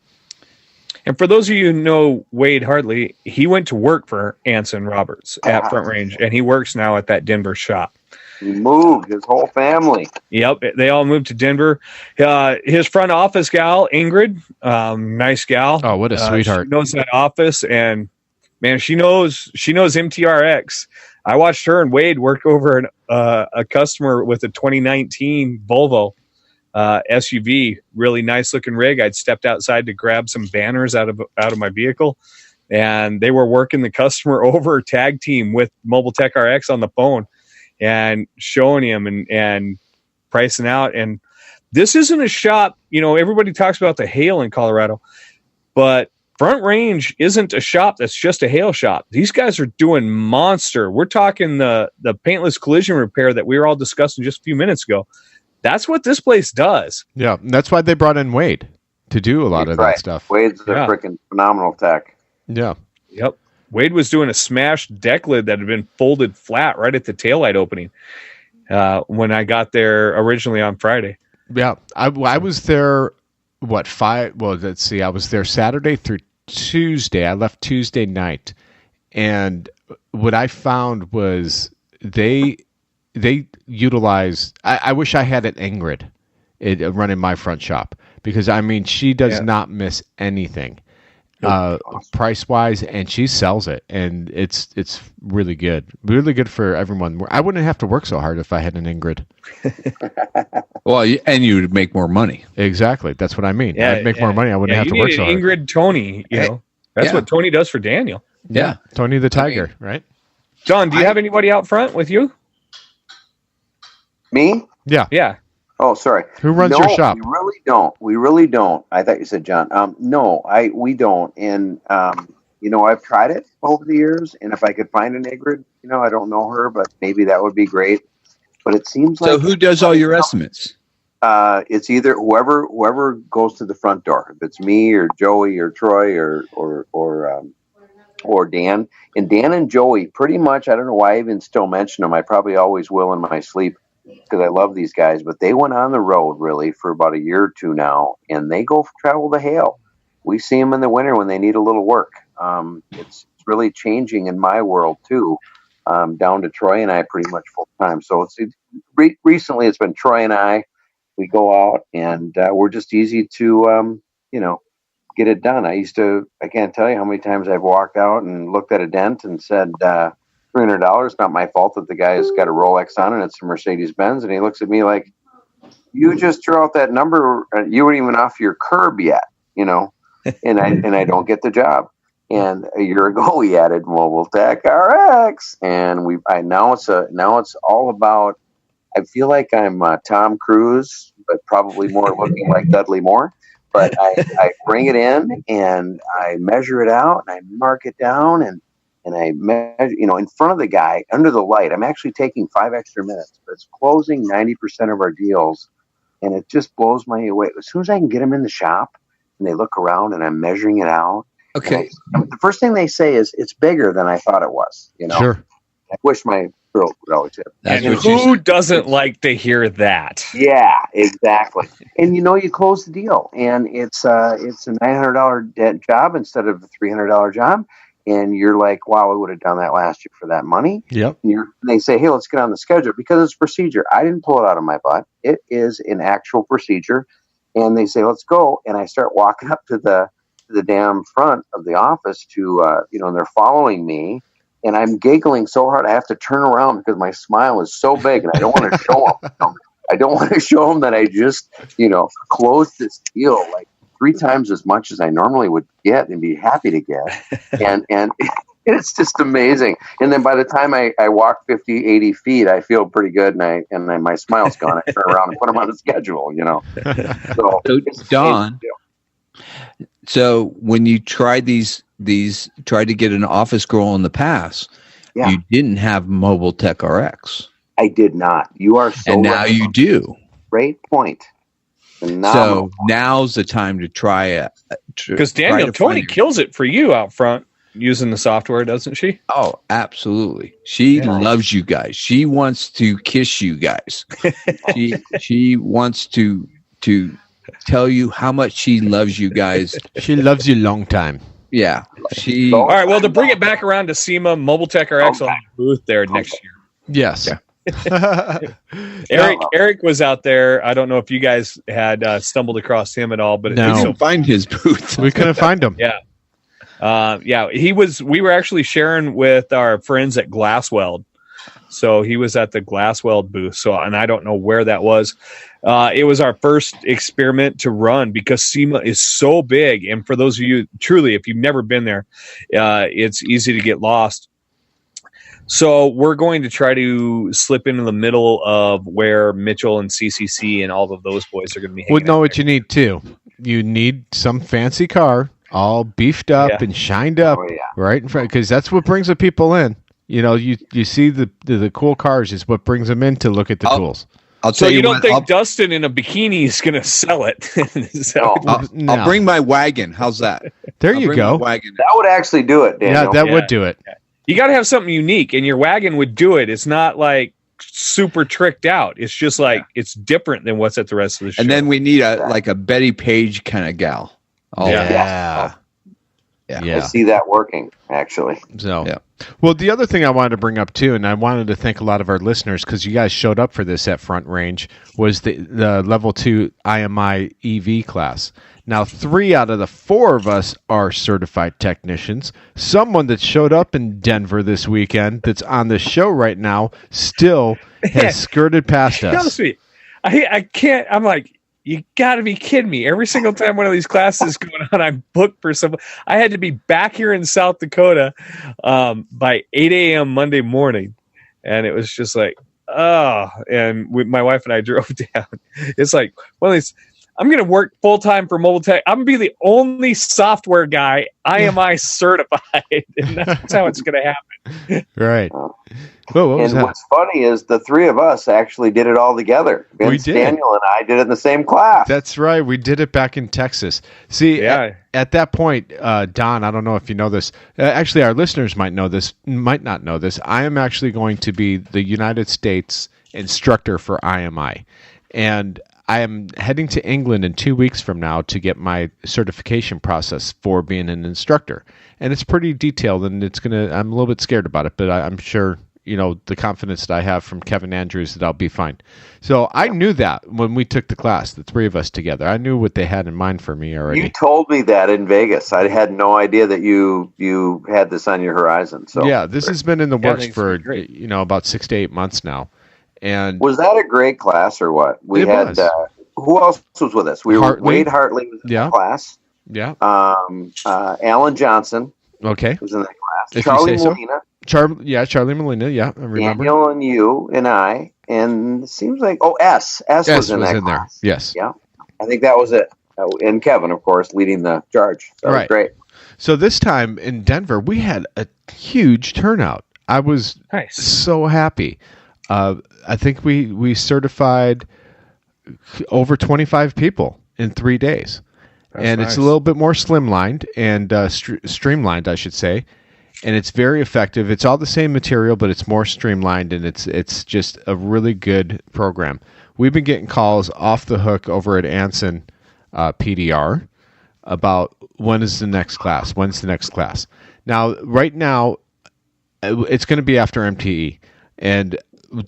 And for those of you who know Wade Hardley, he went to work for Anson Roberts at Front Range, and he works now at that Denver shop. He moved his whole family. Yep, they all moved to Denver. His front office gal, Ingrid, nice gal. Oh, what a sweetheart! She knows that office, and man, she knows MTRX. I watched her and Wade work over a customer with a 2019 Volvo SUV, really nice looking rig. I'd stepped outside to grab some banners out of my vehicle, and they were working the customer over tag team with Mobile Tech RX on the phone and showing him and pricing out. And this isn't a shop, everybody talks about the hail in Colorado, but Front Range isn't a shop that's just a hail shop. These guys are doing monster. We're talking the paintless collision repair that we were all discussing just a few minutes ago. That's what this place does. Yeah, that's why they brought in Wade to do a lot of that stuff. Wade's a freaking phenomenal tech. Yeah. Yep. Wade was doing a smashed deck lid that had been folded flat right at the taillight opening when I got there originally on Friday. Yeah, I was there, let's see, I was there Saturday through Tuesday. I left Tuesday night. And what I found was they utilize, I wish I had an Ingrid running my front shop, because, she does not miss anything. Price wise, and she sells it, and it's really good for everyone. I wouldn't have to work so hard if I had an Ingrid. Well, and you would make more money. Exactly, that's what I mean. I'd make more money. I wouldn't have to work so hard. Ingrid Tony, that's what Tony does for Daniel. Yeah, Tony the Tiger, right? John, do you have anybody out front with you? Me? Yeah. Oh, sorry. Who runs your shop? We really don't. I thought you said John. We don't. And, I've tried it over the years, and if I could find an Ingrid, I don't know her, but maybe that would be great. But it seems like... So who does all your estimates? It's either whoever goes to the front door. If it's me or Joey or Troy or Dan. And Dan and Joey, pretty much, I don't know why I even still mention them. I probably always will in my sleep, because I love these guys, but they went on the road really for about a year or two now, and they go travel the hail. We see them in the winter when they need a little work. It's really changing in my world too, down to Troy and I pretty much full time. So recently it's been Troy and I. We go out and we're just easy to, get it done. I can't tell you how many times I've walked out and looked at a dent and said, $300, not my fault that the guy's got a Rolex on and it's a Mercedes-Benz, and he looks at me like, you just threw out that number, you weren't even off your curb yet, and I don't get the job. And a year ago we added Mobile Tech RX, and now it's all about, I feel like I'm Tom Cruise, but probably more looking like Dudley Moore. But I bring it in and I measure it out and I mark it down and I measure, in front of the guy under the light. I'm actually taking 5 extra minutes, but it's closing 90% of our deals, and it just blows my away. As soon as I can get them in the shop and they look around and I'm measuring it out. Okay. The first thing they say is, it's bigger than I thought it was. Sure. I wish my girl would always say that. And who doesn't like to hear that? Yeah, exactly. And you close the deal, and it's a $900 job instead of a $300 job. And you're like, wow, I would have done that last year for that money. Yep. And they say, hey, let's get on the schedule, because it's procedure. I didn't pull it out of my butt. It is an actual procedure. And they say, let's go. And I start walking up to the damn front of the office to, and they're following me. And I'm giggling so hard I have to turn around because my smile is so big, and I don't want to show them. I don't want to show them that I just, closed this deal like 3 times as much as I normally would get and be happy to get. And it's just amazing. And then by the time I walk 50, 80 feet, I feel pretty good, and my smile's gone. I turn around and put them on the schedule, So Don, so when you tried tried to get an office girl in the past, you didn't have Mobile Tech RX. I did not. You are so and now you do. Great point. So now's the time to try it. Because Tony kills it for you out front using the software, doesn't she? Oh, absolutely. She loves you guys. She wants to kiss you guys. she wants to tell you how much she loves you guys. She loves you long time. Yeah. All right. Well, to bring it back around to SEMA, Mobile Tech RX will have a booth there next year. Yes. Yeah. Eric was out there. I don't know if you guys had stumbled across him at all, but we couldn't find his booth. We couldn't find him. Yeah. He was. We were actually sharing with our friends at Glassweld. So he was at the Glassweld booth. So, and I don't know where that was. It was our first experiment to run because SEMA is so big. And for those of you, truly, if you've never been there, it's easy to get lost. So we're going to try to slip into the middle of where Mitchell and CCC and all of those boys are going to be hanging Would know what you need too. You need some fancy car, all beefed up and shined up, right in front, because that's what brings the people in. You know, you see the cool cars is what brings them in to look at the tools. I'll tell so you don't what, think Dustin in a bikini is going to sell it? I'll bring my wagon. How's that? There you go. That would actually do it, Daniel. Yeah, that would do it. You got to have something unique, and your wagon would do it. It's not like super tricked out. It's just like it's different than what's at the rest of the show. And then we need a Betty Page kind of gal. Yeah. I see that working, actually. So, well, the other thing I wanted to bring up too, and I wanted to thank a lot of our listeners because you guys showed up for this at Front Range, was the level 2 IMI EV class. Now, 3 out of the 4 of us are certified technicians. Someone that showed up in Denver this weekend that's on the show right now still has skirted past us. I can't. I'm like, you got to be kidding me. Every single time one of these classes is going on, I'm booked for some. I had to be back here in South Dakota by 8 a.m. Monday morning. And it was just like, and my wife and I drove down. It's like, well, I'm going to work full-time for Mobile Tech. I'm going to be the only software guy IMI certified. And that's how it's going to happen. Right. What's funny is the 3 of us actually did it all together. Vince, Daniel, and I did it in the same class. That's right. We did it back in Texas. See, at that point, Don, I don't know if you know this. Actually, our listeners might know this, might not know this. I am actually going to be the United States instructor for IMI. And I am heading to England in 2 weeks from now to get my certification process for being an instructor. And it's pretty detailed, and I'm a little bit scared about it, but I'm sure, the confidence that I have from Kevin Andrews that I'll be fine. So I knew that when we took the class, the 3 of us together. I knew what they had in mind for me already. You told me that in Vegas. I had no idea that you had this on your horizon. So yeah, this has been in the works for, about 6 to 8 months now. And was that a great class or what? We had who else was with us? Wade Hartley was in the class. Yeah. Alan Johnson. Okay. Was in that class. If Charlie Molina. Charlie Molina. Yeah, I remember. Daniel and you and I, and it seems like S was in that class. There. Yes. Yeah. I think that was it. And Kevin, of course, leading the charge. That was great. So this time in Denver, we had a huge turnout. I was so happy. I think we certified over 25 people in 3 days. That's nice. It's a little bit more slimlined and streamlined, I should say. And it's very effective. It's all the same material, but it's more streamlined, and it's just a really good program. We've been getting calls off the hook over at Anson PDR about when's the next class. Now, right now, it's going to be after MTE, and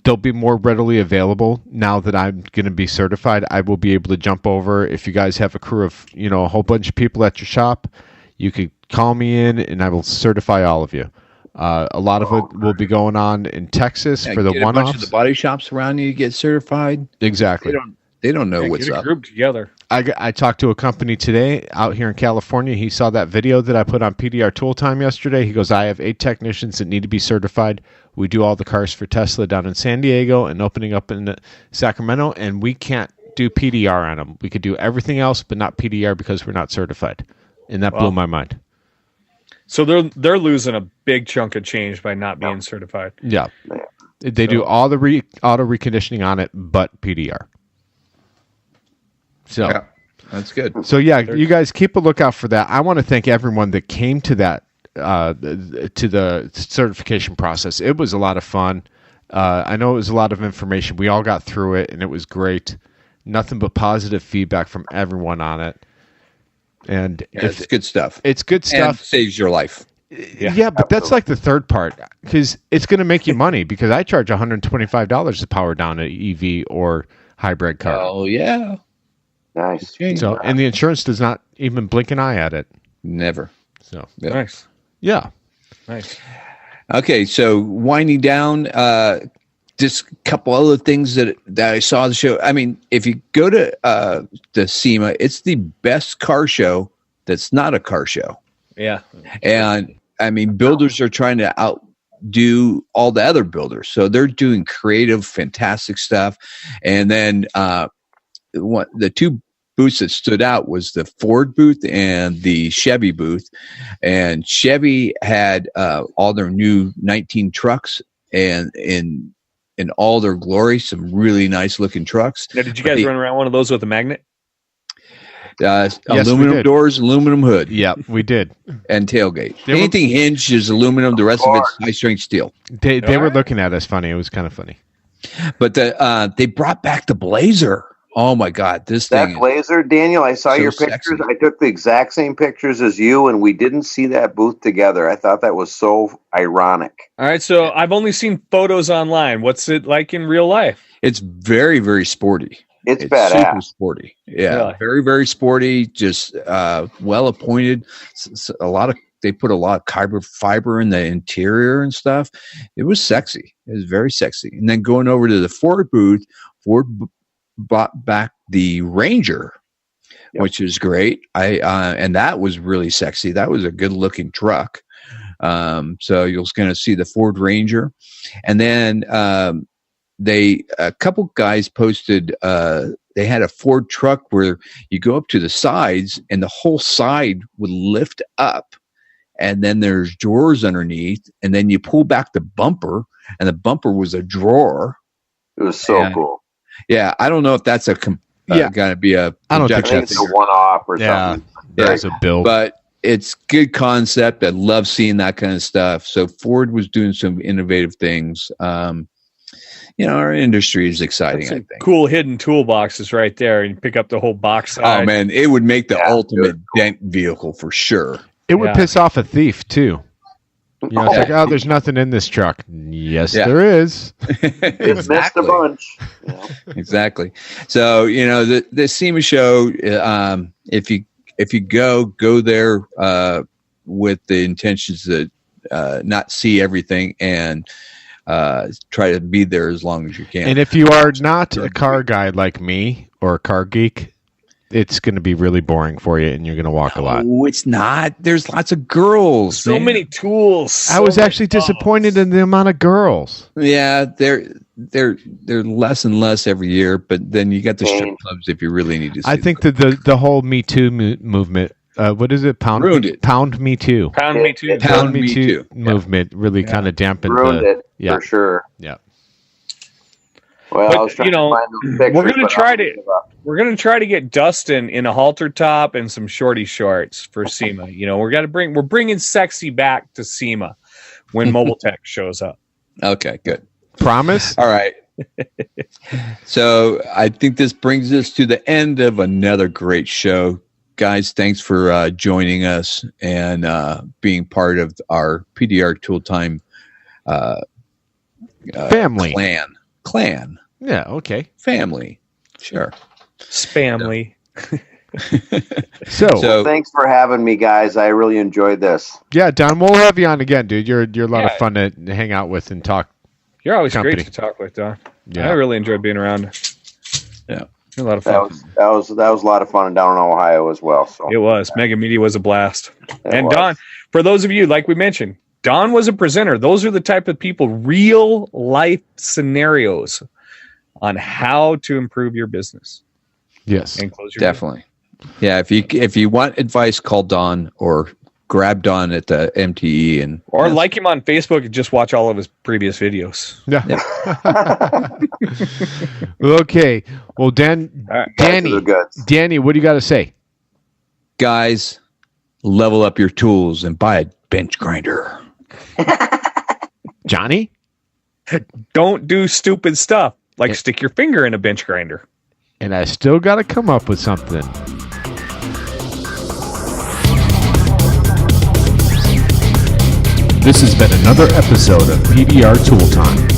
they'll be more readily available now that I'm going to be certified. I will be able to jump over. If you guys have a crew of, a whole bunch of people at your shop, you could call me in and I will certify all of you. A lot of it will be going on in Texas for the one-offs. A bunch of the body shops around you get certified. Exactly. They don't know what's up. Group together. I talked to a company today out here in California. He saw that video that I put on PDR Tool Time yesterday. He goes, I have 8 technicians that need to be certified. We do all the cars for Tesla down in San Diego and opening up in Sacramento, and we can't do PDR on them. We could do everything else, but not PDR because we're not certified. And that blew my mind. So they're losing a big chunk of change by not being certified. Yeah. They do all the auto reconditioning on it, but PDR. So that's good. So you guys keep a lookout for that. I want to thank everyone that came to that to the certification process. It was a lot of fun. I know it was a lot of information. We all got through it, and it was great. Nothing but positive feedback from everyone on it. And it's good stuff. It's good stuff. And saves your life. Yeah, but that's like the third part, because it's going to make you money, because I charge $125 to power down an EV or hybrid car. Oh, yeah. Nice. So, and the insurance does not even blink an eye at it. Never. So Nice. Yeah. Nice. Okay, so winding down, just a couple other things that I saw the show. I mean, if you go to the SEMA, it's the best car show that's not a car show. Yeah. And I mean, builders are trying to outdo all the other builders. So they're doing creative, fantastic stuff. And then the two booths that stood out was the Ford booth and the Chevy booth. And Chevy had all their new 19 trucks and in all their glory, some really nice looking trucks. Now, did you guys run around one of those with a magnet? Yes, aluminum doors, aluminum hood. Yeah, we did. And tailgate. Anything hinged is aluminum. The rest of it's high strength steel. They were looking at us funny. It was kind of funny. But they brought back the Blazer. Oh my God, that Blazer, Daniel, I saw your pictures. Sexy. I took the exact same pictures as you, and we didn't see that booth together. I thought that was so ironic. All right, so I've only seen photos online. What's it like in real life? It's very, very sporty. It's badass. Super sporty. Yeah, Really? very, very sporty. Just well appointed. They put a lot of fiber in the interior and stuff. It was sexy. It was very sexy. And then going over to the Ford booth, Ford bought back the Ranger, which is great. And that was really sexy. That was a good looking truck. So you're going to see the Ford Ranger, and then a couple guys posted. They had a Ford truck where you go up to the sides, and the whole side would lift up, and then there's drawers underneath, and then you pull back the bumper, and the bumper was a drawer. It was so cool. Yeah, I don't know if that's going to be a. I don't think it's a one-off or something. Yeah, it's a build, but it's good concept. I love seeing that kind of stuff. So Ford was doing some innovative things. Our industry is exciting. I think cool hidden toolboxes right there, and you pick up the whole box side. Oh man, it would make the ultimate dent vehicle for sure. It would piss off a thief too. It's like, there's nothing in this truck. Yes, there is. It's missed a bunch. Exactly. So the SEMA show. If you go there with the intentions to not see everything and try to be there as long as you can. And if you are not a car guy like me or a car geek, it's going to be really boring for you, and you're going to walk a lot. Oh, it's not. There's lots of girls. So many tools. I was actually disappointed in the amount of girls. Yeah, they're less and less every year, but then you got the strip clubs if you really need to see I think that the whole Me Too movement, what is it? Pound Me Too. Pound Me Too movement really kind of dampened it for sure. Yeah. Well, but, I was trying to find those pictures, we're gonna try to get Dustin in a halter top and some shorty shorts for SEMA. We're bringing sexy back to SEMA when Mobile Tech shows up. Okay, good. Promise. All right. So I think this brings us to the end of another great show. Guys, thanks for joining us and being part of our PDR Tool Time family. Clan. Yeah, okay. Family. Sure. Spamly. So thanks for having me, guys. I really enjoyed this. Yeah, Don, we'll have you on again, dude. You're a lot of fun to hang out with and talk. You're always great to talk with, Don. Yeah. I really enjoyed being around. Yeah. A lot of fun. That was a lot of fun down in Ohio as well. So it was. Mega Media was a blast. Don, for those of you, like we mentioned, Don was a presenter. Those are the type of people, real life scenarios on how to improve your business. Yes, and close your definitely. Business. Yeah, if you want advice, call Don or grab Don at the MTE or like him on Facebook and just watch all of his previous videos. Yeah. Okay. Well, Danny, what do you got to say? Guys, level up your tools and buy a bench grinder. Johnny, don't do stupid stuff like stick your finger in a bench grinder. And I still got to come up with something. This has been another episode of PDR Tool Time.